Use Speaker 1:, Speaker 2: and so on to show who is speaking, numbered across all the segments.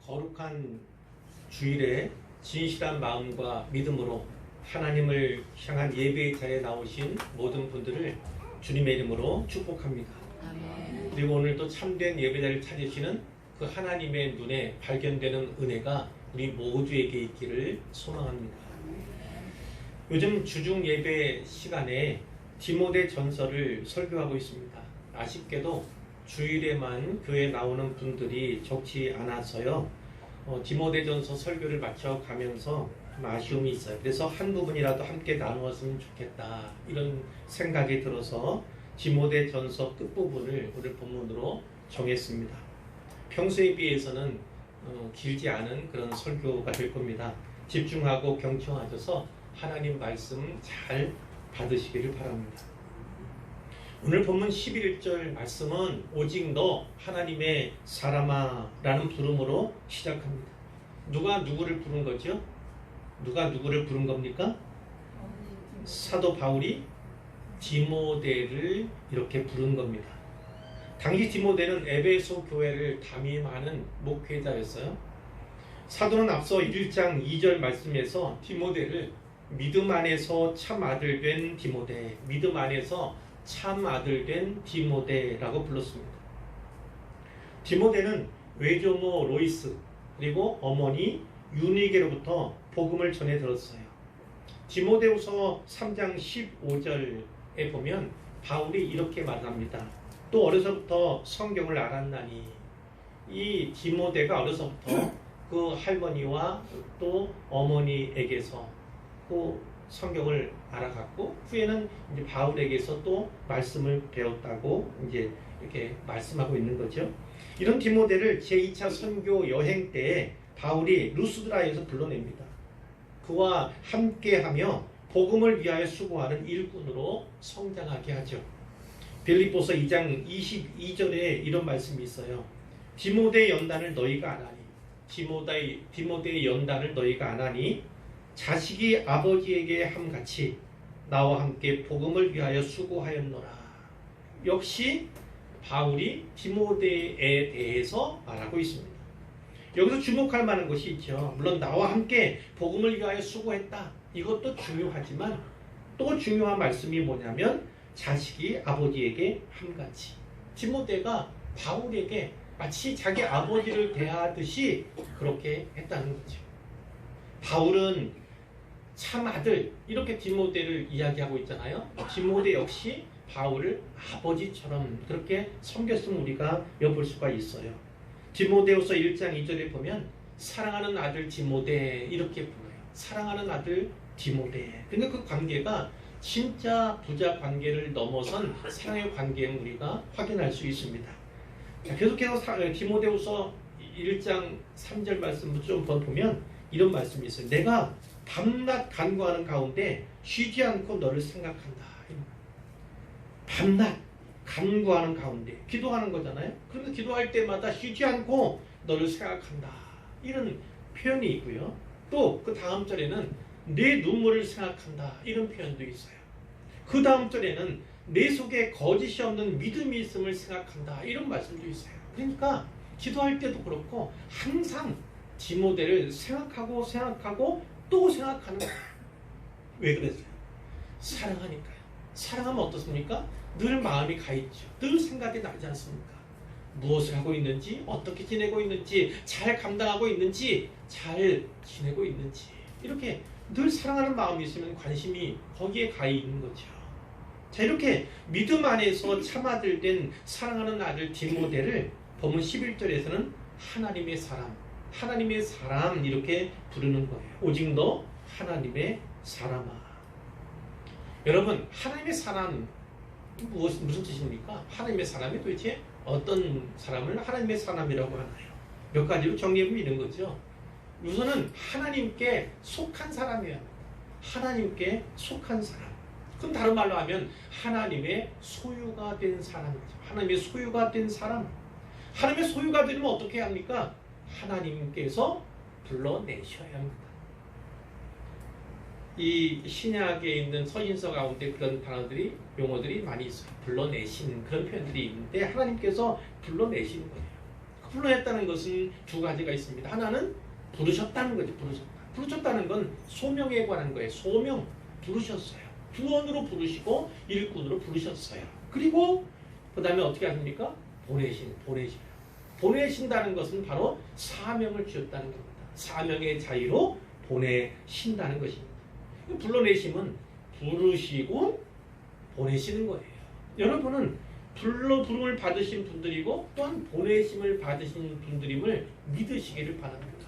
Speaker 1: 거룩한 주일에 진실한 마음과 믿음으로 하나님을 향한 예배의 자리에 나오신 모든 분들을 주님의 이름으로 축복합니다.
Speaker 2: 아멘.
Speaker 1: 그리고 오늘도 참된 예배자를 찾으시는 그 하나님의 눈에 발견되는 은혜가 우리 모두에게 있기를 소망합니다. 요즘 주중 예배 시간에 디모데 전서를 설교하고 있습니다. 아쉽게도 주일에만 교회에 나오는 분들이 적지 않아서요. 디모데전서 설교를 마쳐가면서 좀 아쉬움이 있어요. 그래서 한 부분이라도 함께 나누었으면 좋겠다 이런 생각이 들어서 디모데전서 끝부분을 오늘 본문으로 정했습니다. 평소에 비해서는 길지 않은 그런 설교가 될 겁니다. 집중하고 경청하셔서 하나님 말씀 잘 받으시기를 바랍니다. 오늘 본문 11절 말씀은 오직 너 하나님의 사람아 라는 부름으로 시작합니다. 누가 누구를 부른 거죠? 누가 누구를 부른 겁니까? 사도 바울이 디모데를 이렇게 부른 겁니다. 당시 디모데는 에베소 교회를 담임하는 목회자였어요. 사도는 앞서 1장 2절 말씀에서 디모데를 믿음 안에서 참 아들 된 디모데, 믿음 안에서 참 아들 된 디모데라고 불렀습니다. 디모데는 외조모 로이스 그리고 어머니 유니게로부터 복음을 전해 들었어요. 디모데후서 3장 15절에 보면 바울이 이렇게 말합니다. 또 어려서부터 성경을 알았나니. 이 디모데가 어려서부터 그 할머니와 또 어머니에게서 또 성경을 알아갔고 후에는 이제 바울에게서 또 말씀을 배웠다고 이제 이렇게 말씀하고 있는 거죠. 이런 디모데를 제2차 선교 여행 때 바울이 루스드라에서 불러냅니다. 그와 함께하며 복음을 위하여 수고하는 일꾼으로 성장하게 하죠. 빌립보서 2장 22절에 이런 말씀이 있어요. 디모데의 연단을 너희가 안 하니 디모데의 연단을 너희가 안 하니 자식이 아버지에게 함같이 나와 함께 복음을 위하여 수고하였노라. 역시 바울이 디모데에 대해서 말하고 있습니다. 여기서 주목할 만한 것이 있죠. 물론 나와 함께 복음을 위하여 수고했다. 이것도 중요하지만 또 중요한 말씀이 뭐냐면 자식이 아버지에게 함같이. 디모데가 바울에게 마치 자기 아버지를 대하듯이 그렇게 했다는 거죠. 바울은 참 아들 이렇게 디모데를 이야기하고 있잖아요. 디모데 역시 바울을 아버지처럼 그렇게 섬겼음을 우리가 엿볼 수가 있어요. 디모데후서 1장 2절에 보면 사랑하는 아들 디모데 이렇게 불러요. 사랑하는 아들 디모데. 그러니까 그 관계가 진짜 부자 관계를 넘어선 사랑의 관계를 우리가 확인할 수 있습니다. 자, 계속해서 디모데후서 1장 3절 말씀을 좀 보면 이런 말씀이 있어요. 내가 밤낮 간구하는 가운데 쉬지 않고 너를 생각한다. 밤낮 간구하는 가운데 기도하는 거잖아요. 그런데 기도할 때마다 쉬지 않고 너를 생각한다. 이런 표현이 있고요. 또 그 다음 절에는 내 눈물을 생각한다. 이런 표현도 있어요. 그 다음 절에는 내 속에 거짓이 없는 믿음이 있음을 생각한다. 이런 말씀도 있어요. 그러니까 기도할 때도 그렇고 항상 디모데를 생각하고 또 생각하는 거예요. 왜 그랬어요? 사랑하니까요. 사랑하면 어떻습니까? 늘 마음이 가 있죠. 늘 생각이 나지 않습니까? 무엇을 하고 있는지, 어떻게 지내고 있는지, 잘 감당하고 있는지, 잘 지내고 있는지 이렇게 늘 사랑하는 마음이 있으면 관심이 거기에 가 있는 거죠. 자, 이렇게 믿음 안에서 참아들 된 사랑하는 아들 디모데를 본문 11절에서는 하나님의 사람 이렇게 부르는 거예요. 오직 너 하나님의 사람아. 여러분 하나님의 사람 무슨 뜻입니까? 하나님의 사람이 도대체 어떤 사람을 하나님의 사람이라고 하나요? 몇 가지로 정리해보면 이런 거죠. 우선은 하나님께 속한 사람이에요. 하나님께 속한 사람. 그럼 다른 말로 하면 하나님의 소유가 된 사람이죠. 하나님의 소유가 된 사람. 하나님의 소유가 되면 어떻게 합니까? 하나님께서 불러내셔야 합니다. 이 신약에 있는 서신서 가운데 그런 단어들이 용어들이 많이 있어요. 불러내시는 그런 표현들이 있는데 하나님께서 불러내시는 거예요. 불러냈다는 것은 두 가지가 있습니다. 하나는 부르셨다는 거죠. 부르셨다는 건 소명에 관한 거예요. 소명 부르셨어요. 구원으로 부르시고 일꾼으로 부르셨어요. 그리고 그 다음에 어떻게 하십니까? 보내신다는 것은 바로 사명을 주셨다는 겁니다. 사명의 자유로 보내신다는 것입니다. 불러내심은 부르시고 보내시는 거예요. 여러분은 부름을 받으신 분들이고 또한 보내심을 받으신 분들임을 믿으시기를 바랍니다.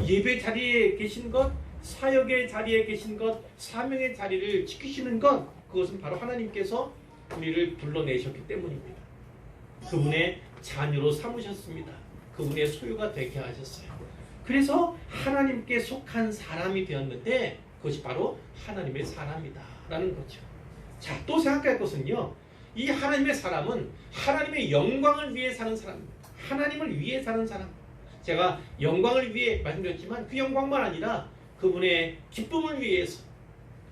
Speaker 1: 예배 자리에 계신 것, 사역의 자리에 계신 것, 사명의 자리를 지키시는 것, 그것은 바로 하나님께서 우리를 불러내셨기 때문입니다. 그분의 자녀로 삼으셨습니다. 그분의 소유가 되게 하셨어요. 그래서 하나님께 속한 사람이 되었는데 그것이 바로 하나님의 사람이다 라는 거죠. 자, 또 생각할 것은요, 이 하나님의 사람은 하나님의 영광을 위해 사는 사람입니다. 하나님을 위해 사는 사람. 제가 영광을 위해 말씀드렸지만 그 영광만 아니라 그분의 기쁨을 위해서,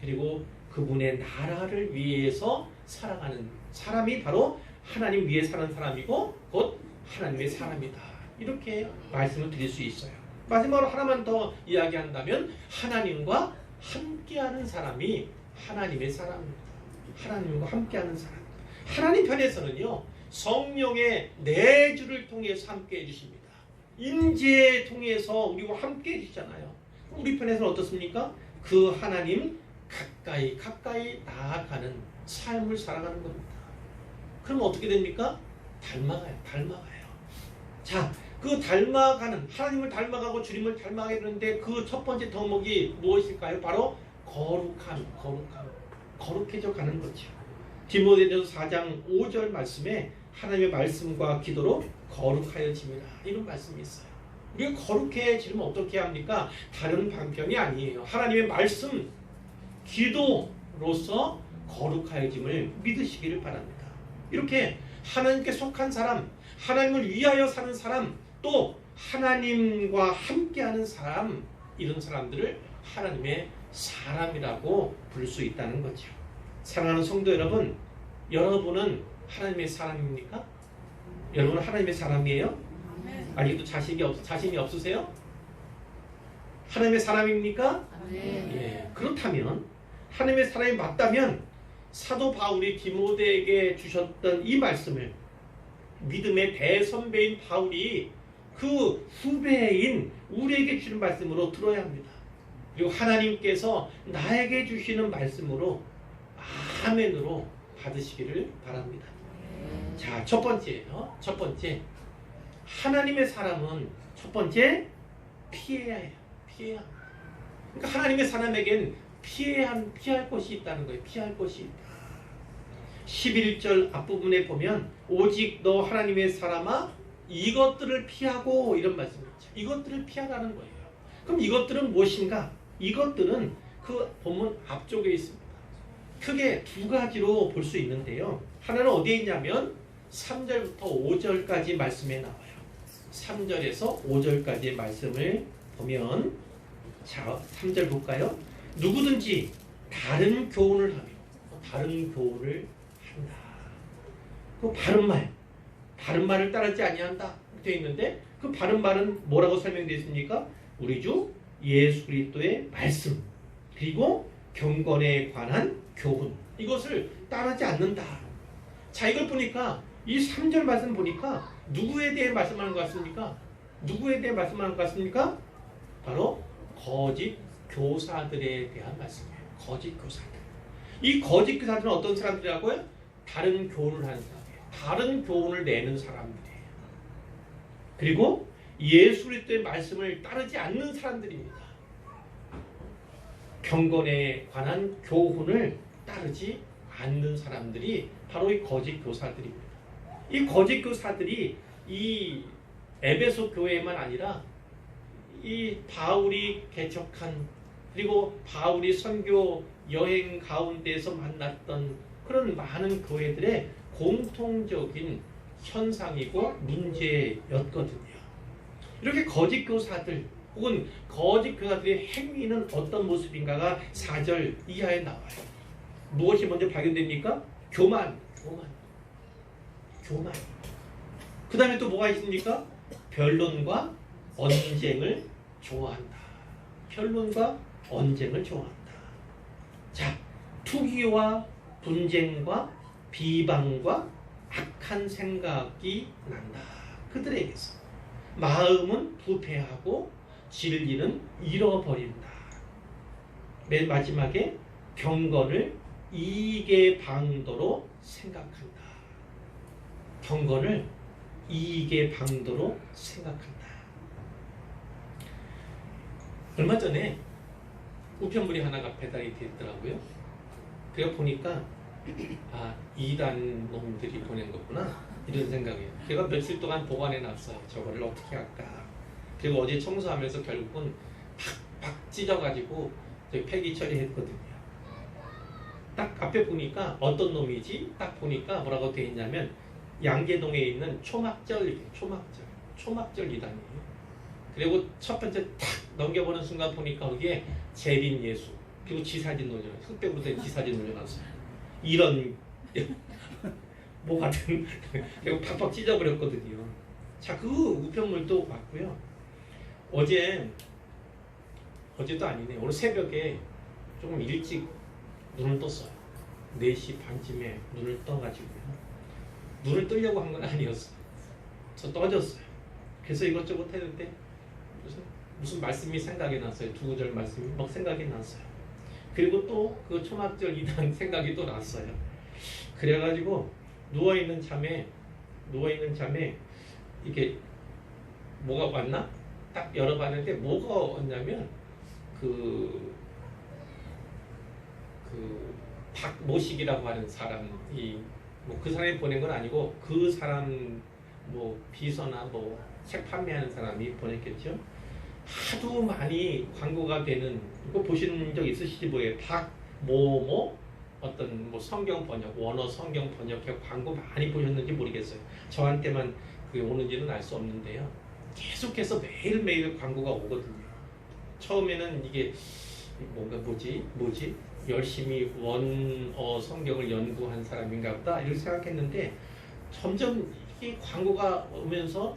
Speaker 1: 그리고 그분의 나라를 위해서 살아가는 사람이 바로 하나님 위해 사는 사람이고 곧 하나님의 사람이다. 이렇게 말씀을 드릴 수 있어요. 마지막으로 하나만 더 이야기한다면 하나님과 함께하는 사람이 하나님의 사람입니다. 하나님과 함께하는 사람. 하나님 편에서는요, 성령의 내주를 통해서 함께 해주십니다. 임재 통해서 우리와 함께 해주시잖아요. 우리 편에서는 어떻습니까? 그 하나님 가까이 나아가는 삶을 살아가는 겁니다. 그럼 어떻게 됩니까? 닮아가요. 자, 그 하나님을 닮아가고 주님을 닮아가야 되는데 그 첫 번째 덕목이 무엇일까요? 바로 거룩해져 가는 거죠. 디모데전서 4장 5절 말씀에 하나님의 말씀과 기도로 거룩하여집니다. 이런 말씀이 있어요. 우리가 거룩해지면 어떻게 합니까? 다른 방편이 아니에요. 하나님의 말씀, 기도로서 거룩하여짐을 믿으시기를 바랍니다. 이렇게 하나님께 속한 사람, 하나님을 위하여 사는 사람, 또 하나님과 함께하는 사람, 이런 사람들을 하나님의 사람이라고 부를 수 있다는 거죠. 사랑하는 성도 여러분, 여러분은 하나님의 사람입니까? 여러분은 하나님의 사람이에요? 아직도 자신이 없으세요? 하나님의 사람입니까? 예. 그렇다면 하나님의 사람이 맞다면 사도 바울이 디모데에게 주셨던 이 말씀을 믿음의 대선배인 바울이 그 후배인 우리에게 주는 말씀으로 들어야 합니다. 그리고 하나님께서 나에게 주시는 말씀으로 아멘으로 받으시기를 바랍니다. 자, 첫 번째예요. 첫 번째, 하나님의 사람은 첫 번째 피해야 해요. 그러니까 하나님의 사람에겐 피할 것이 있다는 거예요. 피할 것이 있다. 11절 앞부분에 보면 오직 너 하나님의 사람아 이것들을 피하고 이런 말씀이 있죠. 이것들을 피하라는 거예요. 그럼 이것들은 무엇인가? 이것들은 그 본문 앞쪽에 있습니다. 크게 두 가지로 볼 수 있는데요. 하나는 어디에 있냐면 3절부터 5절까지 말씀에 나와요. 3절에서 5절까지의 말씀을 보면, 자, 3절 볼까요? 누구든지 다른 교훈을 하며 다른 교훈을 한다. 그 바른 말을 따르지 아니한다 되어 있는데 그 바른 말은 뭐라고 설명되어 있습니까? 우리 주 예수 그리스도의 말씀, 그리고 경건에 관한 교훈, 이것을 따르지 않는다. 자, 이걸 보니까 이 3절 말씀 보니까 누구에 대해 말씀하는 것 같습니까? 누구에 대해 말씀하는 것 같습니까? 바로 거짓 교사들에 대한 말씀이에요. 거짓 교사들. 이 거짓 교사들은 어떤 사람들이라고요? 다른 교훈을 하는 사람이에요. 다른 교훈을 내는 사람들이에요. 그리고 예수 그리스도의 말씀을 따르지 않는 사람들입니다. 경건에 관한 교훈을 따르지 않는 사람들이 바로 이 거짓 교사들입니다. 이 거짓 교사들이 이 에베소 교회만 아니라 이 바울이 개척한, 그리고 바울이 선교 여행 가운데서 만났던 그런 많은 교회들의 공통적인 현상이고 문제였거든요. 이렇게 거짓 교사들 혹은 거짓 교사들의 행위는 어떤 모습인가가 4절 이하에 나와요. 무엇이 먼저 발견됩니까? 교만. 그 다음에 또 뭐가 있습니까? 변론과 언쟁을 좋아한다. 변론과 언쟁을 좋아한다. 자, 투기와 분쟁과 비방과 악한 생각이 난다. 그들에게서 마음은 부패하고 진리는 잃어버린다. 맨 마지막에 경건을 이익의 방도로 생각한다. 경건을 이익의 방도로 생각한다. 얼마 전에 우편물이 하나가 배달이 됐더라고요. 그래 보니까 아, 이단 놈들이 보낸 거구나 이런 생각이에요. 제가 며칠 동안 보관해 놨어요. 저거를 어떻게 할까. 그리고 어제 청소하면서 결국은 팍팍 찢어가지고 폐기 처리했거든요. 딱 앞에 보니까 어떤 놈이지? 딱 보니까 뭐라고 되어 있냐면 양계동에 있는 초막절 이단이에요. 그리고 첫 번째 탁 넘겨보는 순간 보니까 거기에 재림 예수 그리고 지사진 올려놨어요. 흑백으로 된 지사진 올려놨어요. 이런 뭐 같은 그리고 팍팍 찢어버렸거든요. 자, 그 우편물도 왔고요. 어제도 아니네. 오늘 새벽에 조금 일찍 눈을 떴어요. 4시 반쯤에 눈을 떠가지고요. 눈을 뜨려고 한 건 아니었어요. 저 떠졌어요. 그래서 이것저것 했는데 무슨 말씀이 생각이 났어요. 두 구절 말씀이 막 생각이 났어요. 그리고 또 그 초막절 이단 생각이 또 났어요. 그래가지고 누워있는 참에 이게 뭐가 왔나? 딱 열어봤는데 뭐가 왔냐면 박모식이라고 하는 사람이 뭐 그 사람이 보낸 건 아니고 그 사람 뭐 비서나 뭐 책 판매하는 사람이 보냈겠죠. 하도 많이 광고가 되는 이거 보신 적 있으시지 뭐예요? 박모모 어떤 뭐 성경 번역 원어 성경 번역해 광고 많이 보셨는지 모르겠어요. 저한테만 그게 오는지는 알 수 없는데요. 계속해서 매일매일 광고가 오거든요. 처음에는 이게 뭔가 뭐지 열심히 원어 성경을 연구한 사람인가 보다 이렇게 생각했는데 점점 이게 광고가 오면서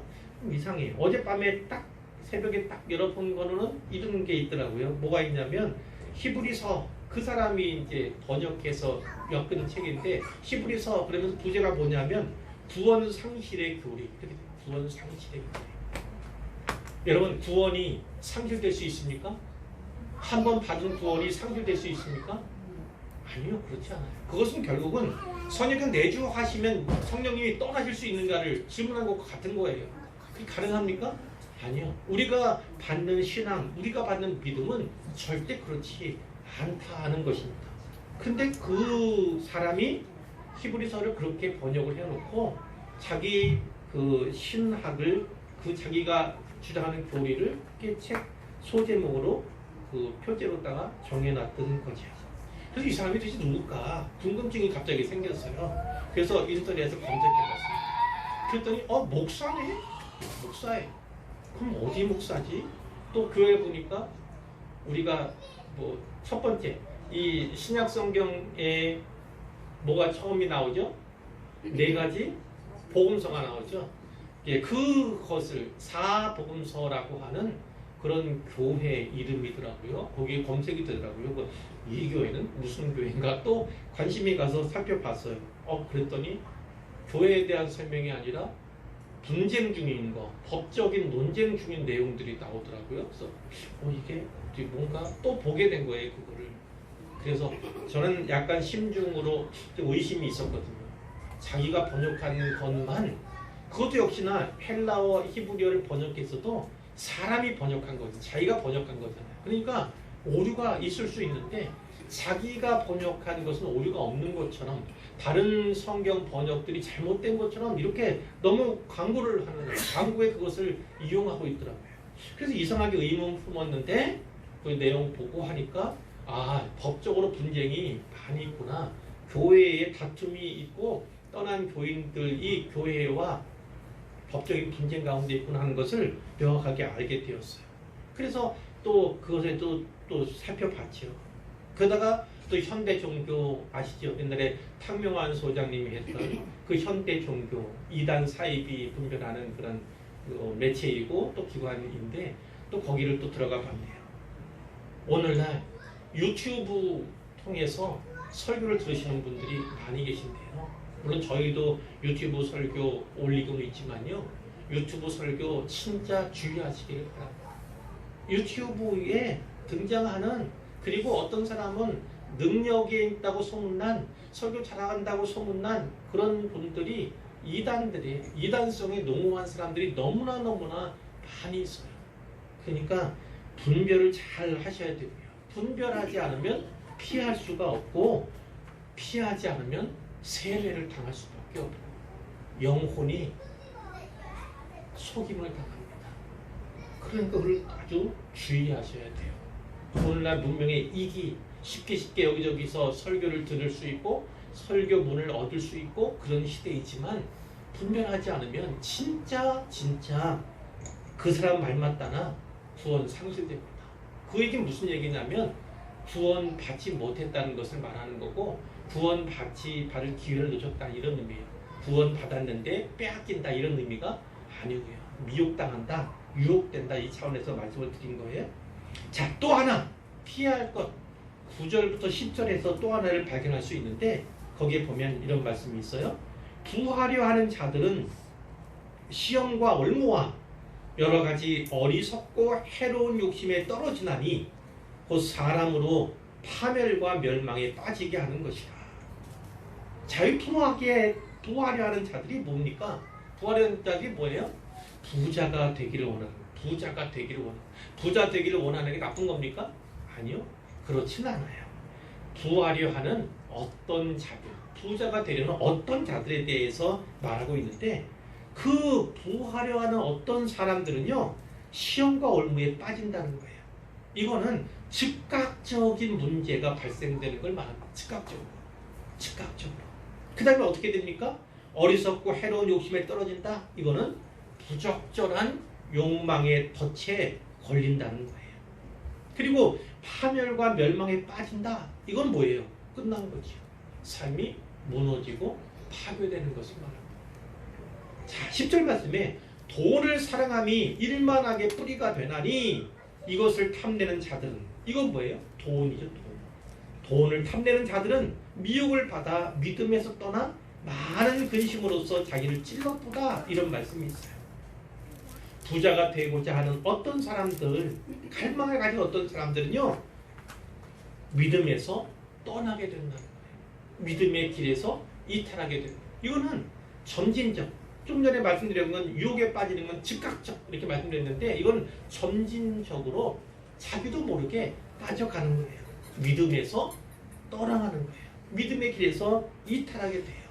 Speaker 1: 이상해요. 어젯밤에 딱 새벽에 딱 열어본 거는 이런 게 있더라고요. 뭐가 있냐면 히브리서 그 사람이 이제 번역해서 엮은 책인데 히브리서 그러면서 부제가 뭐냐면 구원 상실의 교리. 이렇게 구원 상실의 교리. 여러분 구원이 상실될 수 있습니까? 한 번 받은 구원이 상실될 수 있습니까? 아니요, 그렇지 않아요. 그것은 결국은 선역은 내주하시면 성령님이 떠나실 수 있는가를 질문한 것과 같은 거예요. 그게 가능합니까? 아니요. 우리가 받는 신앙, 우리가 받는 믿음은 절대 그렇지 않다는 것입니다. 근데 그 사람이 히브리서를 그렇게 번역을 해놓고 자기 그 신학을 그 자기가 주장하는 교리를 책 소제목으로 그 표제로다가 정해놨던 거죠. 그래서 이 사람이 도대체 누굴까 궁금증이 갑자기 생겼어요. 그래서 인터넷에서 검색해봤어요. 그랬더니 목사네? 목사예요. 그럼 어디 목사지? 또 교회 보니까 우리가 뭐 첫 번째 이 신약 성경에 뭐가 처음이 나오죠? 4가지 복음서가 나오죠. 예, 그것을 사복음서라고 하는 그런 교회 이름이더라고요. 거기에 검색이 되더라고요. 이 교회는 무슨 교회인가 또 관심이 가서 살펴봤어요. 그랬더니 교회에 대한 설명이 아니라 분쟁 중인 거, 법적인 논쟁 중인 내용들이 나오더라고요. 그래서 이게 뭔가 또 보게 된 거예요, 그거를. 그래서 저는 약간 심중으로 의심이 있었거든요. 자기가 번역한 것만 그것도 역시나 헬라어 히브리어를 번역했어도 사람이 번역한 거지, 자기가 번역한 거잖아요. 그러니까 오류가 있을 수 있는데 자기가 번역한 것은 오류가 없는 것처럼 다른 성경 번역들이 잘못된 것처럼 이렇게 너무 광고를 하는 거예요. 광고에 그것을 이용하고 있더라고요. 그래서 이상하게 의문 품었는데 그 내용 보고 하니까 법적으로 분쟁이 많이 있구나. 교회에 다툼이 있고 떠난 교인들이 교회와 법적인 분쟁 가운데 있구나 하는 것을 명확하게 알게 되었어요. 그래서 또 그것에 또 살펴봤죠. 그러다가 또 현대 종교 아시죠? 옛날에 탕명환 소장님이 했던 그 현대 종교 이단 사입이 분별하는 그런 매체이고 또 기관인데 또 거기를 또 들어가 봤네요. 오늘날 유튜브 통해서 설교를 들으시는 분들이 많이 계신데요. 물론 저희도 유튜브 설교 올리고는 있지만요. 유튜브 설교 진짜 주의하시길 바랍니다. 유튜브에 등장하는, 그리고 어떤 사람은 능력이 있다고 소문난, 설교 잘한다고 소문난 그런 분들이 이단성에 농후한 사람들이 너무나 많이 있어요. 그러니까 분별을 잘 하셔야 되고요. 분별하지 않으면 피할 수가 없고, 피하지 않으면 세례를 당할 수밖에 없고, 영혼이 속임을 당합니다. 그러니까 그걸 아주 주의하셔야 돼요. 오늘날 문명의 이기 쉽게 여기저기서 설교를 들을 수 있고 설교문을 얻을 수 있고 그런 시대이지만, 분별하지 않으면 진짜 그 사람 말 맞다나 구원 상실됩니다. 그 얘기는 무슨 얘기냐면 구원 받지 못했다는 것을 말하는 거고, 구원 받을 기회를 놓쳤다 이런 의미예요. 구원 받았는데 빼앗긴다 이런 의미가 아니고요. 미혹당한다, 유혹된다 이 차원에서 말씀을 드린 거예요. 자, 또 하나 피해야 할 것, 9절부터 10절에서 또 하나를 발견할 수 있는데, 거기에 보면 이런 말씀이 있어요. 부하려 하는 자들은 시험과 올무와 여러 가지 어리석고 해로운 욕심에 떨어지나니 곧 사람으로 파멸과 멸망에 빠지게 하는 것이라. 자유통하게 부하려 하는 자들이 뭡니까? 부하려 하는 자들이 뭐예요? 부자가 되기를 원하는, 부자 되기를 원하는 게 나쁜 겁니까? 아니요, 그렇진 않아요. 부하려 하는 어떤 자들, 부자가 되려는 어떤 자들에 대해서 말하고 있는데, 그 부하려 하는 어떤 사람들은요 시험과 올무에 빠진다는 거예요. 이거는 즉각적인 문제가 발생되는 걸 말합니다. 즉각적으로. 그 다음에 어떻게 됩니까? 어리석고 해로운 욕심에 떨어진다. 이거는 부적절한 욕망의 덫에 걸린다는 거예요. 그리고 파멸과 멸망에 빠진다. 이건 뭐예요? 끝난 거죠. 삶이 무너지고 파괴되는 것을 말합니다. 자, 10절 말씀에 돈을 사랑함이 일만하게 뿌리가 되나니 이것을 탐내는 자들은, 이건 뭐예요? 돈이죠. 돈을 탐내는 자들은 미혹을 받아 믿음에서 떠나 많은 근심으로써 자기를 찔러보다, 이런 말씀이 있어요. 부자가 되고자 하는 어떤 사람들, 갈망을 가진 어떤 사람들은요 믿음에서 떠나게 된다는 거예요. 믿음의 길에서 이탈하게 된다. 이거는 점진적, 좀 전에 말씀드린 건 유혹에 빠지는 건 즉각적 이렇게 말씀드렸는데, 이건 점진적으로 자기도 모르게 빠져가는 거예요. 믿음에서 떠나가는 거예요. 믿음의 길에서 이탈하게 돼요.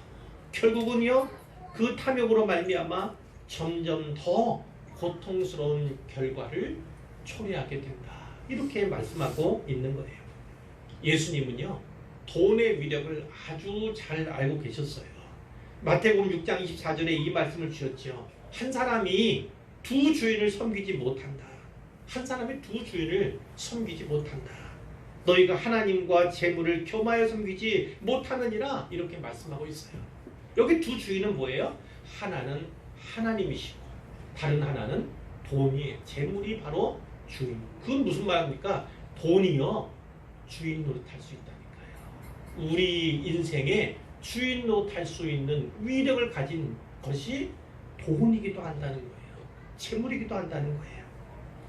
Speaker 1: 결국은요 그 탐욕으로 말미암아 점점 더 고통스러운 결과를 초래하게 된다. 이렇게 말씀하고 있는 거예요. 예수님은요 돈의 위력을 아주 잘 알고 계셨어요. 마태복음 6장 24절에 이 말씀을 주셨죠. 한 사람이 두 주인을 섬기지 못한다. 너희가 하나님과 재물을 겸하여 섬기지 못하느니라, 이렇게 말씀하고 있어요. 여기 두 주인은 뭐예요? 하나는 하나님이시고 다른 하나는 돈이에요. 재물이 바로 주인. 그건 무슨 말입니까? 돈이요 주인 노릇할 수 있다니까요. 우리 인생에 주인 노릇할 수 있는 위력을 가진 것이 돈이기도 한다는 거예요. 재물이기도 한다는 거예요.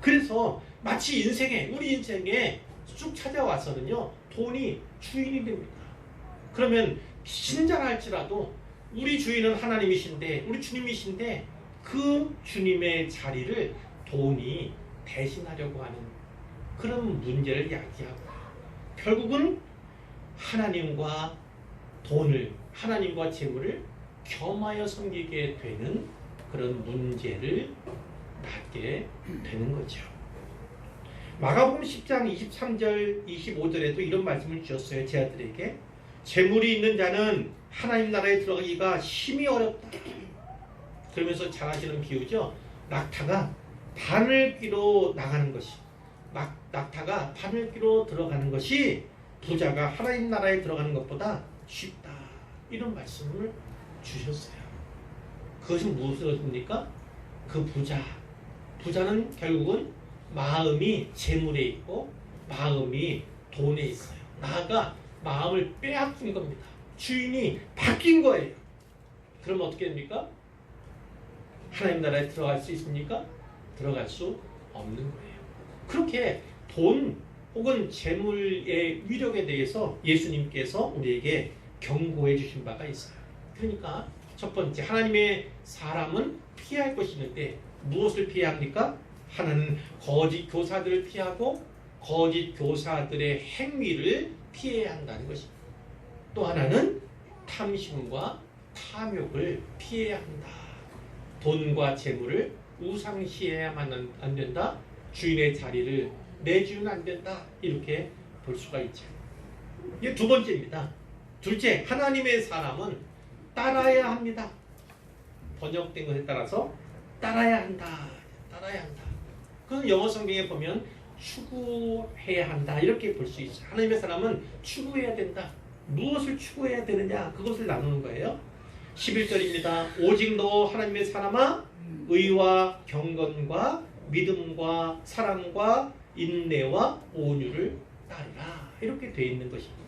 Speaker 1: 그래서 마치 우리 인생에 쭉 찾아와서는요 돈이 주인이 됩니다. 그러면 신자라 할지라도 우리 주인은 하나님이신데, 우리 주님이신데, 그 주님의 자리를 돈이 대신하려고 하는 그런 문제를 야기하고, 결국은 하나님과 재물을 겸하여 섬기게 되는 그런 문제를 낳게 되는 거죠. 마가복음 10장 23절 25절에도 이런 말씀을 주셨어요. 제 아들에게 재물이 있는 자는 하나님 나라에 들어가기가 심히 어렵다. 그러면서 잘 아시는 비유죠. 낙타가 바늘귀로 들어가는 것이 부자가 하나님 나라에 들어가는 것보다 쉽다. 이런 말씀을 주셨어요. 그것은 무엇입니까? 그 부자는 결국은 마음이 재물에 있고 마음이 돈에 있어요. 나아가 마음을 빼앗긴 겁니다. 주인이 바뀐 거예요. 그럼 어떻게 됩니까? 하나님 나라에 들어갈 수 있습니까? 들어갈 수 없는 거예요. 그렇게 돈 혹은 재물의 위력에 대해서 예수님께서 우리에게 경고해 주신 바가 있어요. 그러니까 첫 번째, 하나님의 사람은 피할 것이 있는데 무엇을 피해야 합니까? 하나는 거짓 교사들을 피하고 거짓 교사들의 행위를 피해야 한다는 것입니다. 또 하나는 탐심과 탐욕을 피해야 한다. 돈과 재물을 우상시해야만 안 된다. 주인의 자리를 내주면 안 된다. 이렇게 볼 수가 있죠. 이게 두 번째입니다. 둘째, 하나님의 사람은 따라야 합니다. 번역된 것에 따라서 따라야 한다. 따라야 한다. 그건 영어 성경에 보면 추구해야 한다. 이렇게 볼 수 있어요. 하나님의 사람은 추구해야 된다. 무엇을 추구해야 되느냐? 그것을 나누는 거예요. 11절입니다. 오직 너 하나님의 사람아 의와 경건과 믿음과 사랑과 인내와 온유를 따르라. 이렇게 되어 있는 것입니다.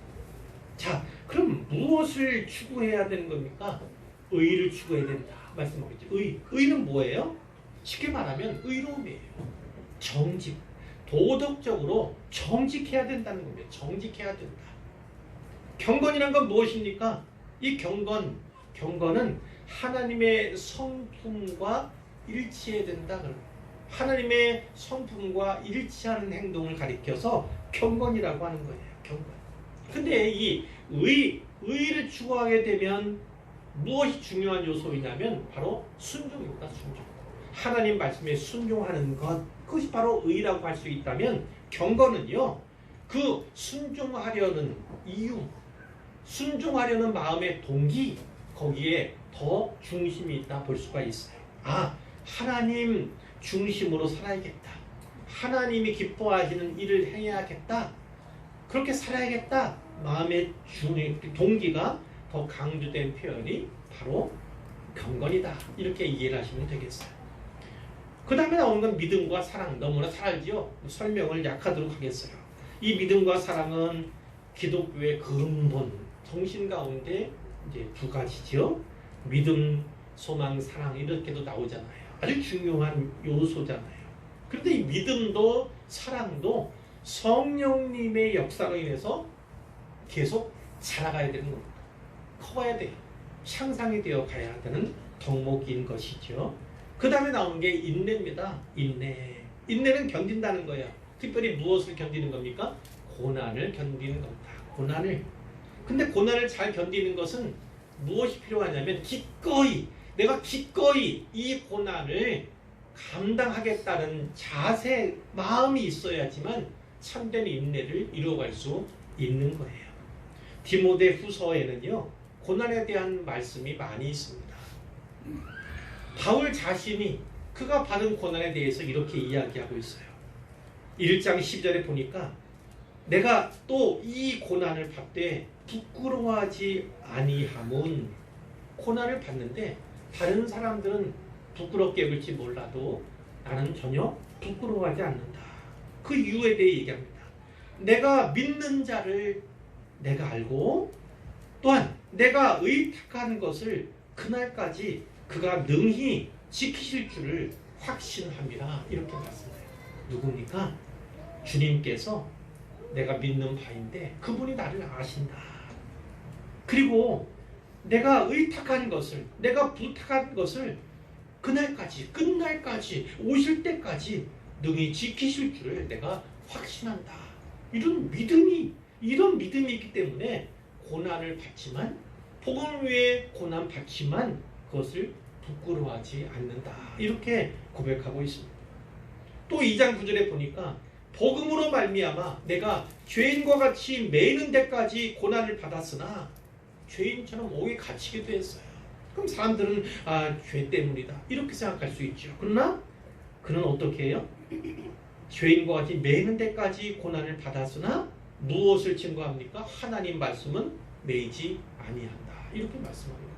Speaker 1: 자, 그럼 무엇을 추구해야 되는 겁니까? 의를 추구해야 된다. 말씀하겠죠. 의는 뭐예요? 쉽게 말하면 의로움이에요. 정직. 도덕적으로 정직해야 된다는 겁니다. 정직해야 된다. 경건이란 건 무엇입니까? 이 경건은 하나님의 성품과 일치해야 된다. 하나님의 성품과 일치하는 행동을 가리켜서 경건이라고 하는 거예요. 경건. 근데 이 의를 추구하게 되면 무엇이 중요한 요소이냐면 바로 순종입니다. 순종. 하나님 말씀에 순종하는 것, 그것이 바로 의라고 할 수 있다면 경건은요, 그 순종하려는 이유, 순종하려는 마음의 동기, 거기에 더 중심이 있다 볼 수가 있어요. 아, 하나님 중심으로 살아야겠다. 하나님이 기뻐하시는 일을 행해야겠다. 그렇게 살아야겠다. 마음의 동기가 더 강조된 표현이 바로 경건이다. 이렇게 이해를 하시면 되겠어요. 그 다음에 나오는 건 믿음과 사랑. 너무나 잘 알지요? 설명을 약하도록 하겠어요. 이 믿음과 사랑은 기독교의 근본, 정신 가운데 이제 두 가지죠. 믿음, 소망, 사랑 이렇게도 나오잖아요. 아주 중요한 요소잖아요. 그런데 이 믿음도 사랑도 성령님의 역사로 인해서 계속 자라가야 되는 겁니다. 커야 돼요. 향상이 되어 가야 하는 덕목인 것이죠. 그 다음에 나오는 게 인내입니다. 인내는 견딘다는 거예요. 특별히 무엇을 견디는 겁니까? 고난을 견디는 겁니다. 고난을. 근데 고난을 잘 견디는 것은 무엇이 필요하냐면 내가 기꺼이 이 고난을 감당하겠다는 자세, 마음이 있어야지만 참된 인내를 이루어갈 수 있는 거예요. 디모데 후서에는요, 고난에 대한 말씀이 많이 있습니다. 바울 자신이 그가 받은 고난에 대해서 이렇게 이야기하고 있어요. 1장 12절에 보니까 내가 또 이 고난을 받되 부끄러워하지 아니함은, 고난을 받는데 다른 사람들은 부끄럽게 여길지 몰라도 나는 전혀 부끄러워하지 않는다. 그 이유에 대해 얘기합니다. 내가 믿는 자를 내가 알고 또한 내가 의탁한 것을 그날까지 그가 능히 지키실 줄을 확신함이라. 이렇게 말씀해요. 누굽니까? 주님께서 내가 믿는 바인데 그분이 나를 아신다. 그리고 내가 의탁한 것을, 내가 부탁한 것을 그날까지, 끝날까지, 오실 때까지 능히 지키실 줄을 내가 확신한다. 이런 믿음이 있기 때문에 고난을 받지만, 복음 위에 고난 받지만 그것을 부끄러워하지 않는다. 이렇게 고백하고 있습니다. 또 2장 9절에 보니까 복음으로 말미암아 내가 죄인과 같이 매이는 데까지 고난을 받았으나 죄인처럼 옥에 갇히기도 했어요. 그럼 사람들은 죄 때문이다 이렇게 생각할 수 있죠. 그러나 그는 어떻게 해요? 죄인과 같이 매이는 데까지 고난을 받았으나 무엇을 증거합니까? 하나님 말씀은 매이지 아니한다. 이렇게 말씀합니다.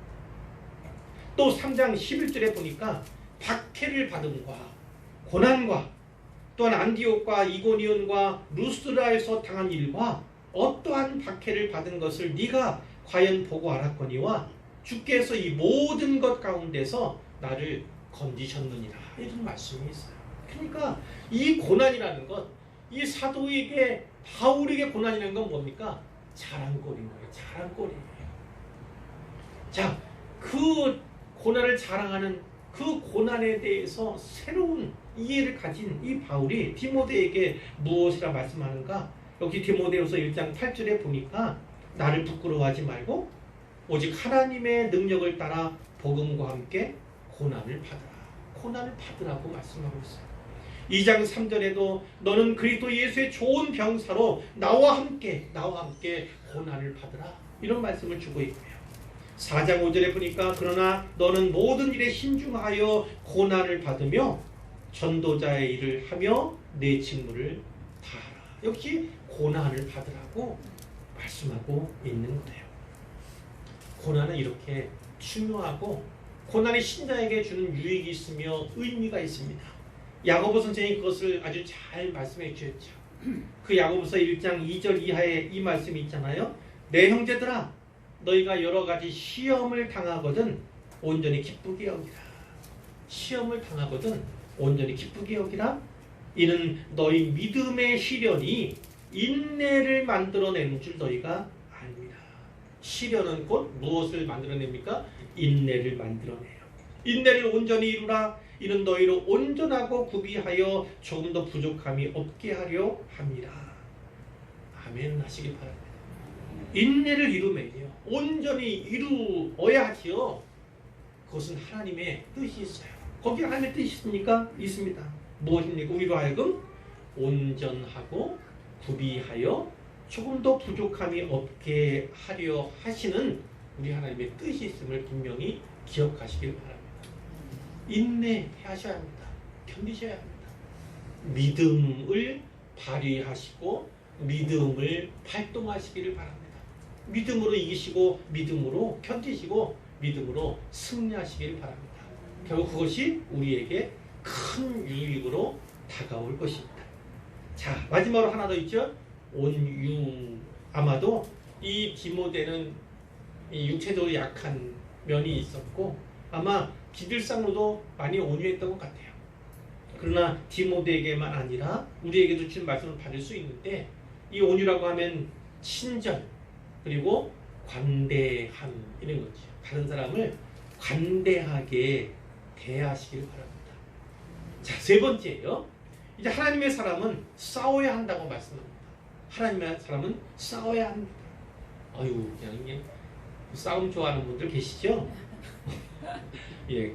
Speaker 1: 또 3장 11절에 보니까 박해를 받음과 고난과 또한 안디옥과 이고니온과 루스드라에서 당한 일과 어떠한 박해를 받은 것을 네가 과연 보고 알았거니와 주께서 이 모든 것 가운데서 나를 건지셨느니라. 이런 말씀이 있어요. 그러니까 이 고난이라는 것, 이 사도에게 바울에게 고난이라는 건 뭡니까? 자랑거리인 거예요. 자랑거리예요. 자, 그 고난을 자랑하는 그 고난에 대해서 새로운 이해를 가진 이 바울이 디모데에게 무엇이라 말씀하는가? 여기 디모데후서 1장 8절에 보니까 나를 부끄러워하지 말고 오직 하나님의 능력을 따라 복음과 함께 고난을 받으라. 고난을 받으라고 말씀하고 있어요. 2장 3절에도 너는 그리스도 예수의 좋은 병사로 나와 함께 고난을 받으라. 이런 말씀을 주고 있고요. 4장 5절에 보니까 그러나 너는 모든 일에 신중하여 고난을 받으며 전도자의 일을 하며 내 직무를 다하라. 역시 고난을 받으라고 말씀하고 있는 거예요. 고난은 이렇게 중요하고 고난이 신자에게 주는 유익이 있으며 의미가 있습니다. 야고보 선생님이 그것을 아주 잘 말씀해 주셨죠. 그 야고보서 1장 2절 이하에 이 말씀이 있잖아요. 내 형제들아 너희가 여러 가지 시험을 당하거든 온전히 기쁘게 여기라. 시험을 당하거든 온전히 기쁘게 여기라. 이는 너희 믿음의 시련이 인내를 만들어내는 줄 너희가 압니다. 시련은 곧 무엇을 만들어냅니까? 인내를 만들어내요. 인내를 온전히 이루라. 이는 너희로 온전하고 구비하여 조금 더 부족함이 없게 하려 함이라. 아멘 하시기 바랍니다. 인내를 이루면요 온전히 이루어야 하지요. 그것은 하나님의 뜻이 있어요. 거기 하나님의 뜻이 있습니까? 있습니다. 무엇입니까? 우리로 하여금 온전하고 구비하여 조금 더 부족함이 없게 하려 하시는 우리 하나님의 뜻이 있음을 분명히 기억하시길 바랍니다. 인내하셔야 합니다. 견디셔야 합니다. 믿음을 발휘하시고 믿음을 발동하시기를 바랍니다. 믿음으로 이기시고 믿음으로 견디시고 믿음으로 승리하시기를 바랍니다. 결국 그것이 우리에게 큰 유익으로 다가올 것입니다. 자, 마지막으로 하나 더 있죠. 온유. 아마도 이 디모데는 이 육체적으로 약한 면이 있었고 아마 기질상으로도 많이 온유했던 것 같아요. 그러나 디모데에게만 아니라 우리에게도 주신 말씀을 받을 수 있는데 이 온유라고 하면 친절 그리고 관대함 이런 거죠. 다른 사람을 관대하게 대하시길 바랍니다. 자, 세 번째예요. 이제 하나님의 사람은 싸워야 한다고 말씀합니다. 하나님의 사람은 싸워야 합니다. 아유, 그냥 이게 싸움 좋아하는 분들 계시죠? 예,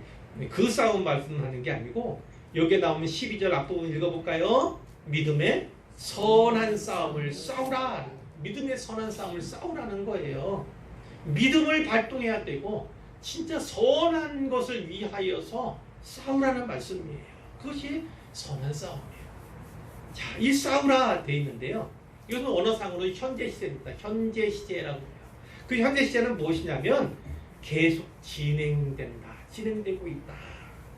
Speaker 1: 그 싸움 말씀하는 게 아니고 여기에 나오면 12절 앞부분 읽어볼까요? 믿음의 선한 싸움을 싸우라. 믿음의 선한 싸움을 싸우라는 거예요. 믿음을 발동해야 되고 진짜 선한 것을 위하여서 싸우라는 말씀이에요. 그것이 선한 싸움이에요. 자, 이 싸우라 돼 있는데요. 이것은 언어상으로 현재 시제입니다. 현재 시제라고 해요. 그 현재 시제는 무엇이냐면 계속 진행된다. 진행되고 있다.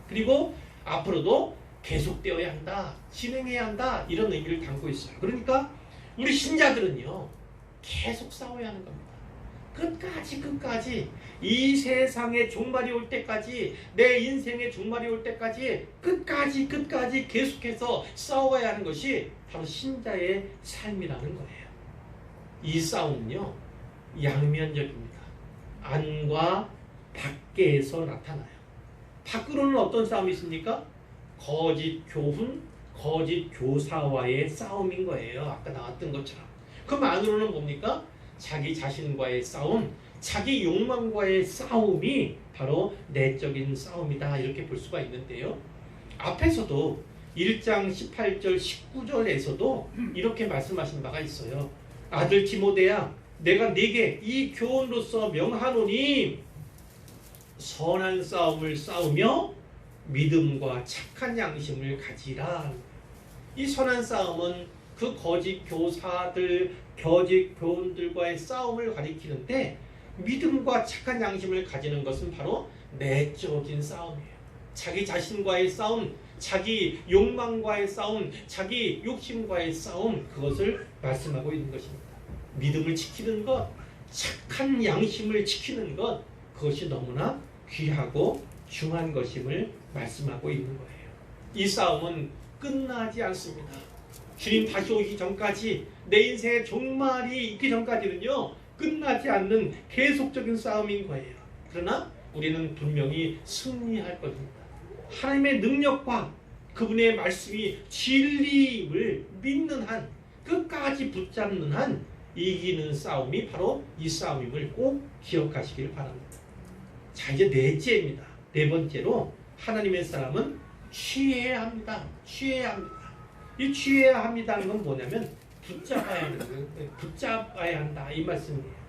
Speaker 1: 그리고 앞으로도 계속되어야 한다. 진행해야 한다. 이런 의미를 담고 있어요. 그러니까 우리 신자들은요. 계속 싸워야 하는 겁니다. 끝까지 이 세상의 종말이 올 때까지 내 인생의 종말이 올 때까지 끝까지 계속해서 싸워야 하는 것이 바로 신자의 삶이라는 거예요. 이 싸움은요. 양면적입니다. 안과 밖에서 나타나요. 밖으로는 어떤 싸움이 있습니까? 거짓 교훈, 거짓 교사와의 싸움인 거예요. 아까 나왔던 것처럼. 그럼 안으로는 뭡니까? 자기 자신과의 싸움, 자기 욕망과의 싸움이 바로 내적인 싸움이다. 이렇게 볼 수가 있는데요. 앞에서도 1장 18절 19절에서도 이렇게 말씀하신 바가 있어요. 아들 디모데야 내가 네게 이 교훈으로서 명하노니 선한 싸움을 싸우며 믿음과 착한 양심을 가지라. 이 선한 싸움은 그 거짓 교사들, 거짓 교훈들과의 싸움을 가리키는데 믿음과 착한 양심을 가지는 것은 바로 내적인 싸움이에요. 자기 자신과의 싸움, 자기 욕망과의 싸움, 자기 욕심과의 싸움, 그것을 말씀하고 있는 것입니다. 믿음을 지키는 것, 착한 양심을 지키는 것, 그것이 너무나 귀하고 중요한 것임을 말씀하고 있는 거예요. 이 싸움은 끝나지 않습니다. 주님 다시 오기 전까지, 내 인생의 종말이 있기 전까지는요, 끝나지 않는 계속적인 싸움인 거예요. 그러나 우리는 분명히 승리할 것입니다. 하나님의 능력과 그분의 말씀이 진리임을 믿는 한, 끝까지 붙잡는 한 이기는 싸움이 바로 이 싸움임을 꼭 기억하시길 바랍니다. 자, 이제 넷째입니다. 네 번째로 하나님의 사람은 취해야 합니다. 취해야 합니다. 이 취해야 합니다는 건 뭐냐면 붙잡아야 한다 이 말씀이에요.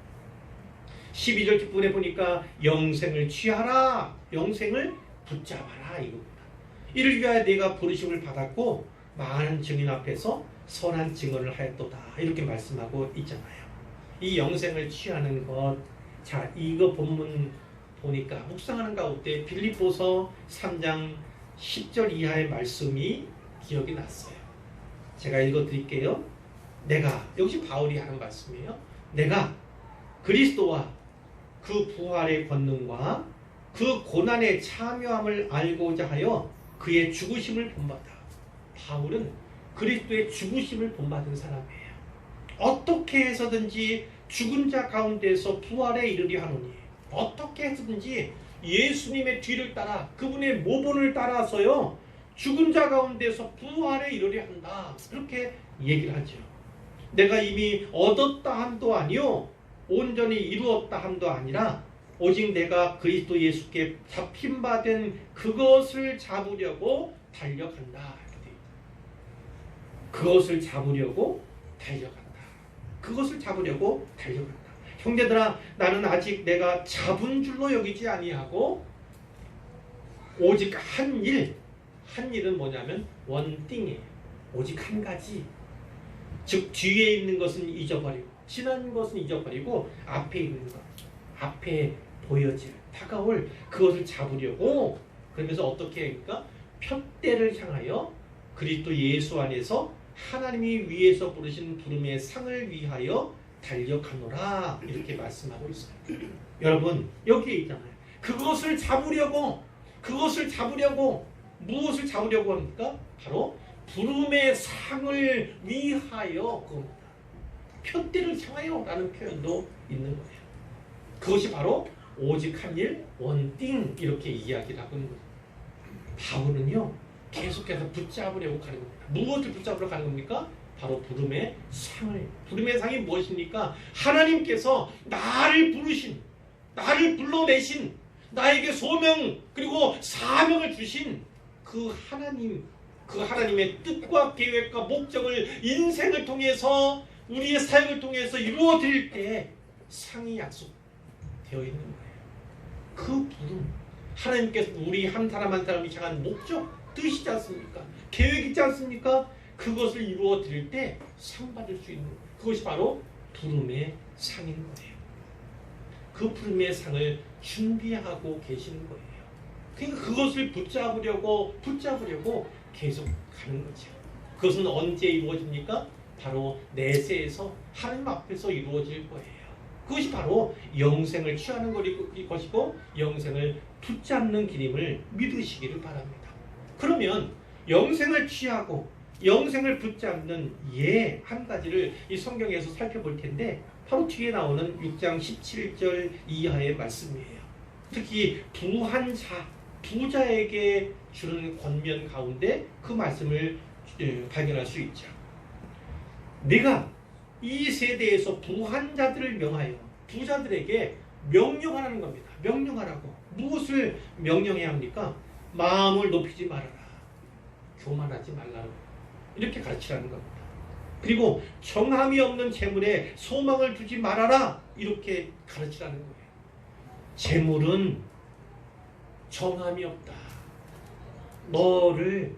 Speaker 1: 12절 뒷부분에 보니까 영생을 취하라, 영생을 붙잡아라 이겁니다. 이를 위하여 내가 부르심을 받았고 많은 증인 앞에서 선한 증언을 하였도다 이렇게 말씀하고 있잖아요. 이 영생을 취하는 것, 자 이거 본문 보니까 묵상하는 가운데 빌립보서 3장 10절 이하의 말씀이 기억이 났어요. 제가 읽어드릴게요. 내가, 역시 바울이 하는 말씀이에요. 내가 그리스도와 그 부활의 권능과 그 고난의 참여함을 알고자 하여 그의 죽으심을 본받아. 바울은 그리스도의 죽으심을 본받은 사람이에요. 어떻게 해서든지 죽은 자 가운데서 부활에 이르려 하노니, 어떻게 해서든지 예수님의 뒤를 따라 그분의 모본을 따라서요 죽은 자 가운데서 부활에 이르려 한다 그렇게 얘기를 하죠. 내가 이미 얻었다 함도 아니요 온전히 이루었다 함도 아니라 오직 내가 그리스도 예수께 잡힌바된 그것을 잡으려고 달려간다. 그것을 잡으려고 달려간다. 그것을 잡으려고 달려간다. 형제들아, 나는 아직 내가 잡은 줄로 여기지 아니하고 오직 한 일은 뭐냐면 원띵이에요. 오직 한 가지. 즉 뒤에 있는 것은 잊어버리고 지난 것은 잊어버리고 앞에 있는 것, 앞에 보여질 다가올 그것을 잡으려고, 그러면서 어떻게 합니까? 푯대를 향하여 그리스도 예수 안에서 하나님이 위에서 부르신 부름의 상을 위하여 달려가노라 이렇게 말씀하고 있어요. 여러분 여기에 있잖아요. 그것을 잡으려고 무엇을 잡으려고 합니까? 바로 부름의 상을 위하여 그겁니다. 푯대를 향하여 라는 표현도 있는 거예요. 그것이 바로 오직 한 일, 원띵 이렇게 이야기를 하고 있는 거예요. 바울은요 계속해서 붙잡으려고 가는 겁니다. 무엇을 붙잡으러 가는 겁니까? 바로 부름의 상을. 부름의 상이 무엇입니까? 하나님께서 나를 부르신, 나를 불러내신, 나에게 소명 그리고 사명을 주신 그 하나님의 뜻과 계획과 목적을 인생을 통해서 우리의 사역을 통해서 이루어 드릴 때 상이 약속되어 있는 거예요. 그 부름, 하나님께서 우리 한 사람 한 사람이 향한 목적, 뜻이지 않습니까? 계획이 있지 않습니까? 그것을 이루어 드릴 때 상 받을 수 있는 거예요. 그것이 바로 부름의 상인 거예요. 그 부름의 상을 준비하고 계시는 거예요. 그러니까 그것을 붙잡으려고 계속 가는 거죠. 그것은 언제 이루어집니까? 바로 내세에서 하나님 앞에서 이루어질 거예요. 그것이 바로 영생을 취하는 것이고 영생을 붙잡는 길임을 믿으시기를 바랍니다. 그러면 영생을 취하고 영생을 붙잡는 한 가지를 이 성경에서 살펴볼 텐데 바로 뒤에 나오는 6장 17절 이하의 말씀이에요. 특히 부자에게 주는 권면 가운데 그 말씀을 발견할 수 있죠. 내가 이 세대에서 부한 자들을 명하여 부자들에게 명령하라는 겁니다. 명령하라고. 무엇을 명령해야 합니까? 마음을 높이지 말아라. 교만하지 말라고. 이렇게 가르치라는 겁니다. 그리고 정함이 없는 재물에 소망을 두지 말아라. 이렇게 가르치라는 거예요. 재물은 정함이 없다. 너를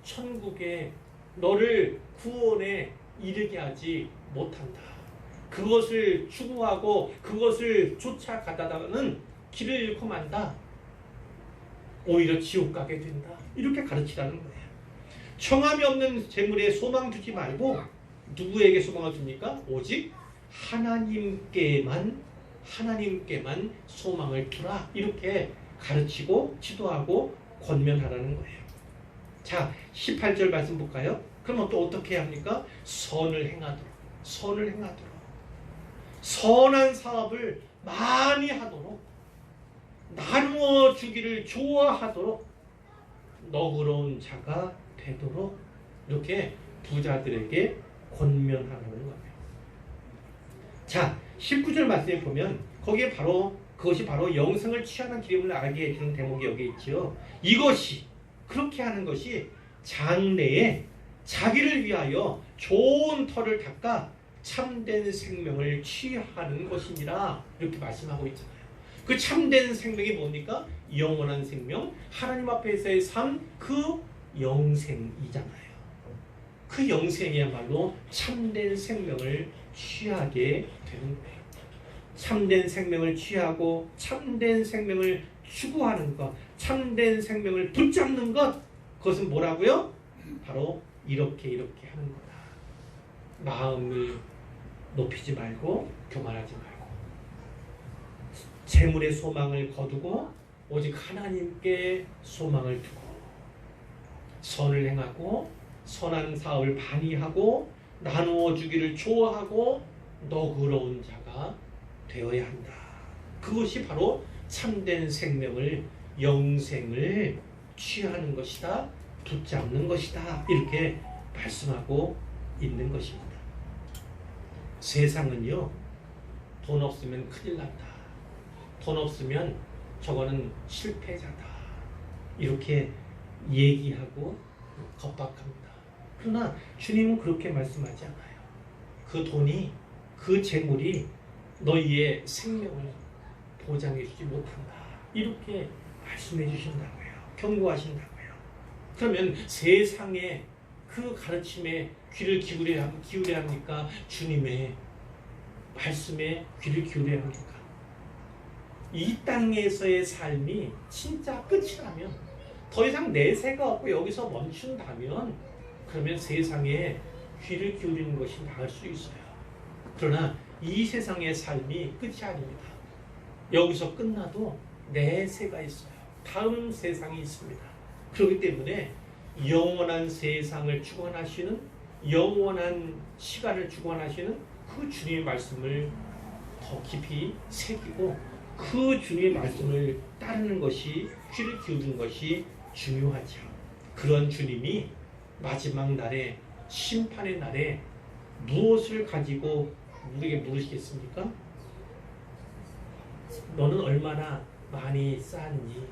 Speaker 1: 천국에, 너를 구원에 이르게 하지 못한다. 그것을 추구하고 그것을 쫓아가다가는 길을 잃고 만다. 오히려 지옥 가게 된다. 이렇게 가르치라는 거예요. 청함이 없는 재물에 소망 두지 말고 누구에게 소망을 둡니까? 오직 하나님께만 소망을 두라. 이렇게 가르치고 지도하고 권면하라는 거예요. 자, 18절 말씀 볼까요? 그러면 또 어떻게 해야 합니까? 선을 행하도록 선한 사업을 많이 하도록 나누어 주기를 좋아하도록 너그러운 자가 되도록 이렇게 부자들에게 권면하라는 거예요. 자, 19절 말씀에 보면 거기에 그것이 바로 영생을 취하는 길임을 알게 해주는 대목이 여기 있죠. 이것이 그렇게 하는 것이 장래에 자기를 위하여 좋은 터를 닦아 참된 생명을 취하는 것이니라 이렇게 말씀하고 있잖아요. 그 참된 생명이 뭡니까? 영원한 생명, 하나님 앞에서의 삶, 그 영생이잖아요. 그 영생이야말로 참된 생명을 취하게 되는 거예요. 참된 생명을 취하고 참된 생명을 추구하는 것, 참된 생명을 붙잡는 것, 그것은 뭐라고요? 바로 이렇게 하는 거다. 마음을 높이지 말고 교만하지 말고 재물의 소망을 거두고 오직 하나님께 소망을 두고 선을 행하고 선한 사업을 많이 하고 나누어 주기를 좋아하고 너그러운 자가 되어야 한다. 그것이 바로 참된 생명을 영생을 취하는 것이다. 붙잡는 것이다. 이렇게 말씀하고 있는 것입니다. 세상은요, 돈 없으면 큰일 난다. 돈 없으면 저거는 실패자다. 이렇게 얘기하고 겁박합니다. 그러나 주님은 그렇게 말씀하지 않아요. 그 돈이, 그 재물이 너희의 생명을 보장해 주지 못한다. 이렇게 말씀해 주신다고요. 경고하신다고요. 그러면 세상의 그 가르침에 귀를 기울여야 합니까? 주님의 말씀에 귀를 기울여야 합니까? 이 땅에서의 삶이 진짜 끝이라면, 더 이상 내세가 없고 여기서 멈춘다면, 그러면 세상에 귀를 기울이는 것이 나을 수 있어요. 그러나 이 세상의 삶이 끝이 아닙니다. 여기서 끝나도 내세가 있어요. 다음 세상이 있습니다. 그렇기 때문에 영원한 세상을 주관하시는, 영원한 시간을 주관하시는 그 주님의 말씀을 더 깊이 새기고 그 주님의 말씀을 따르는 것이, 귀를 기울이는 것이 중요하죠. 그런 주님이 마지막 날에, 심판의 날에 무엇을 가지고 우리에게 물으시겠습니까? 너는 얼마나 많이 쌓았니?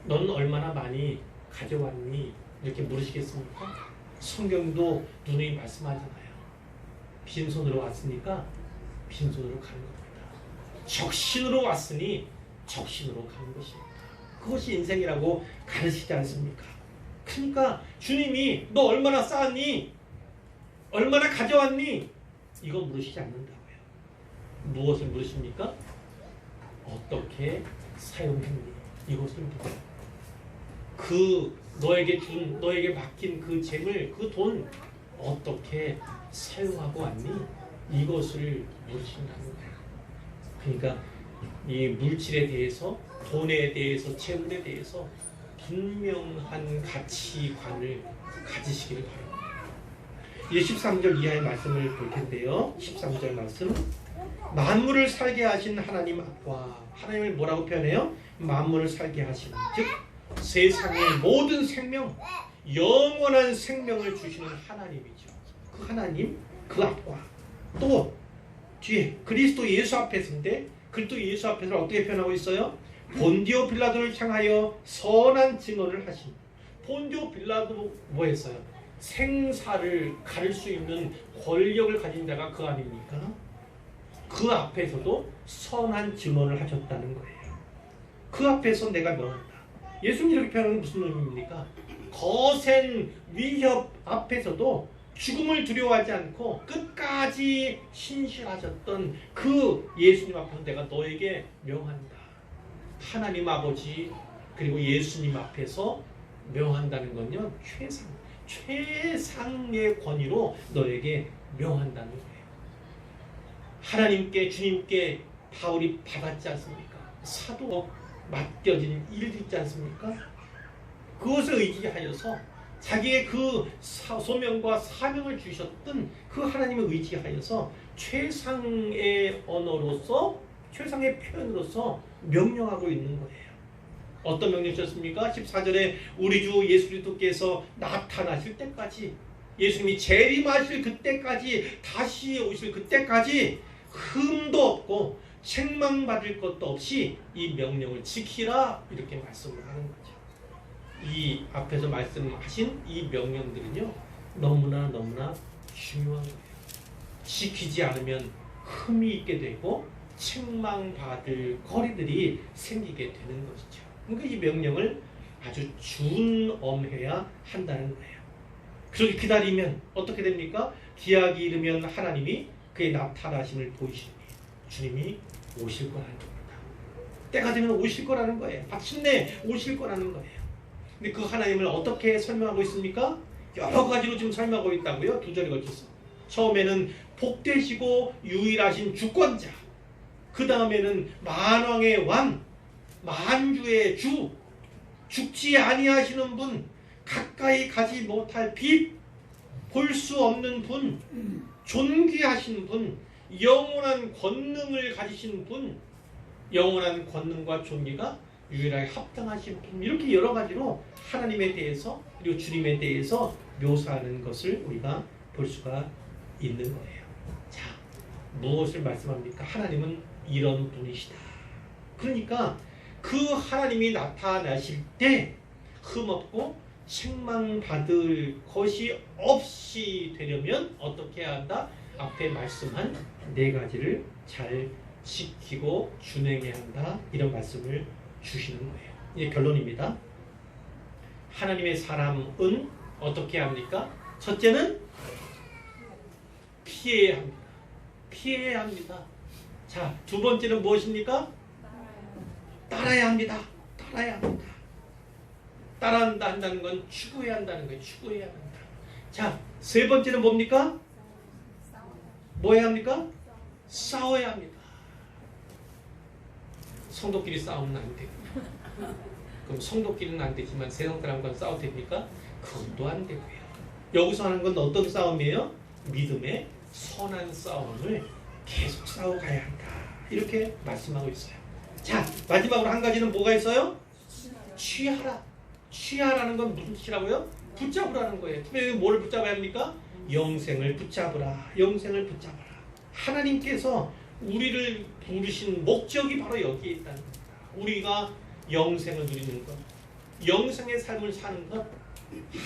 Speaker 1: 너는 얼마나 많이 가져왔니? 이렇게 물으시겠습니까? 성경도 누누이 말씀하잖아요. 빈손으로 왔으니까 빈손으로 가는 겁니다. 적신으로 왔으니 적신으로 가는 것입니다. 그것이 인생이라고 가르치지 않습니까? 그러니까 주님이 너 얼마나 쌓았니? 얼마나 가져왔니? 이거 물으시지 않는다고요. 무엇을 물으십니까? 어떻게 사용했니? 이것을 물어요. 너에게 맡긴 그 재물, 그 돈 어떻게 사용하고 왔니? 이것을 물으신다는 거예요. 그러니까 이 물질에 대해서, 돈에 대해서, 재물에 대해서 분명한 가치관을 가지시기를 바랍니다. 이제 13절 이하의 말씀을 볼 텐데요. 13절 말씀. 만물을 살게 하신 하나님 앞과, 하나님을 뭐라고 표현해요? 만물을 살게 하신, 즉 세상의 모든 생명, 영원한 생명을 주시는 하나님이죠. 그 하나님, 그 앞과 또 뒤에 그리스도 예수 앞에서인데, 그리스도 예수 앞에서 어떻게 표현하고 있어요? 본디오 빌라도를 향하여 선한 증언을 하신. 본디오 빌라도 뭐 했어요? 생사를 가릴 수 있는 권력을 가진 자가 그 아닙니까? 그 앞에서도 선한 증언을 하셨다는 거예요. 그 앞에서 내가 명한다. 예수님 이렇게 표현하는 무슨 의미입니까? 거센 위협 앞에서도 죽음을 두려워하지 않고 끝까지 신실하셨던 그 예수님 앞에서 내가 너에게 명한다. 하나님 아버지, 그리고 예수님 앞에서 명한다는 건요, 최상의 권위로 너에게 명한다는 거예요. 하나님께, 주님께 바울이 받았지 않습니까? 사도 맡겨진 일이 있지 않습니까? 그것을 의지하여서 자기의 그 소명과 사명을 주셨던 그 하나님을 의지하여서 최상의 언어로서, 최상의 표현으로서 명령하고 있는 거예요. 어떤 명령 주셨습니까? 14절에 우리 주 예수 그리스도께서 나타나실 때까지, 예수님이 재림하실 그때까지, 다시 오실 그때까지 흠도 없고 책망받을 것도 없이 이 명령을 지키라, 이렇게 말씀을 하는 거죠. 이 앞에서 말씀하신 이 명령들은요, 너무나 중요한 거예요. 지키지 않으면 흠이 있게 되고 책망받을 거리들이 생기게 되는 것이죠. 그러니까 이 명령을 아주 준엄해야 한다는 거예요. 그렇게 기다리면 어떻게 됩니까? 기약이 이르면 하나님이 그의 나타나심을 보이시니 주님이 오실 거라는 겁니다. 때가 되면 오실 거라는 거예요. 마침내 오실 거라는 거예요. 근데 그 하나님을 어떻게 설명하고 있습니까? 여러 가지로 지금 설명하고 있다고요. 2절에 걸쳐서. 처음에는 복되시고 유일하신 주권자, 그 다음에는 만왕의 왕, 만주의 주, 죽지 아니하시는 분, 가까이 가지 못할 빛, 볼 수 없는 분, 존귀하신 분, 영원한 권능을 가지신 분, 영원한 권능과 존귀가 유일하게 합당하신 분, 이렇게 여러 가지로 하나님에 대해서 그리고 주님에 대해서 묘사하는 것을 우리가 볼 수가 있는 거예요. 자, 무엇을 말씀합니까? 하나님은 이런 분이시다. 그러니까 그 하나님이 나타나실 때 흠없고 책망받을 것이 없이 되려면 어떻게 해야 한다? 앞에 말씀한 4가지를 잘 지키고 준행해야 한다, 이런 말씀을 주시는 거예요. 이제 결론입니다. 하나님의 사람은 어떻게 합니까? 첫째는 피해야 합니다. 피해야 합니다. 자, 2번째는 무엇입니까? 따라야 합니다. 따라야 합니다. 따라한다 한다는 건 추구해야 한다는 거예요. 추구해야 합니다. 자, 3번째는 뭡니까? 뭐 해야 합니까? 싸워야 합니다. 성도끼리 싸우면 안 돼요. 그럼 성도끼리는 안 되지만 세상 사람과 싸워도 됩니까? 그것도 안 되고요. 여기서 하는 건 어떤 싸움이에요? 믿음의 선한 싸움을 계속 싸워가야 한다, 이렇게 말씀하고 있어요. 자, 마지막으로 한 가지는 뭐가 있어요? 취하라. 취하라는 건 무슨 뜻이라고요? 붙잡으라는 거예요. 특별히 뭐를 붙잡아야 합니까? 영생을 붙잡으라. 영생을 붙잡아라. 하나님께서 우리를 부르신 목적이 바로 여기에 있다는 겁니다. 우리가 영생을 누리는 것, 영생의 삶을 사는 것,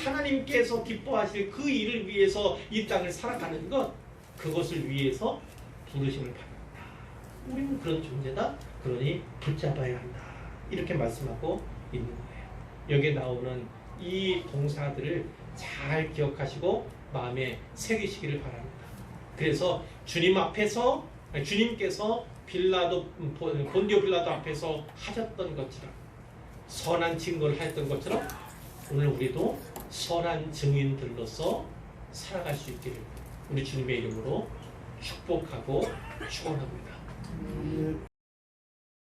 Speaker 1: 하나님께서 기뻐하실 그 일을 위해서 이 땅을 살아가는 것, 그것을 위해서 부르심을 받는다. 우리는 그런 존재다. 그러니 붙잡아야 한다, 이렇게 말씀하고 있는 거예요. 여기에 나오는 이 동사들을 잘 기억하시고 마음에 새기시기를 바랍니다. 그래서 주님 앞에서, 주님께서 본디오 빌라도 앞에서 하셨던 것처럼, 선한 증거를 하셨던 것처럼 오늘 우리도 선한 증인들로서 살아갈 수 있기를 우리 주님의 이름으로 축복하고 축원합니다.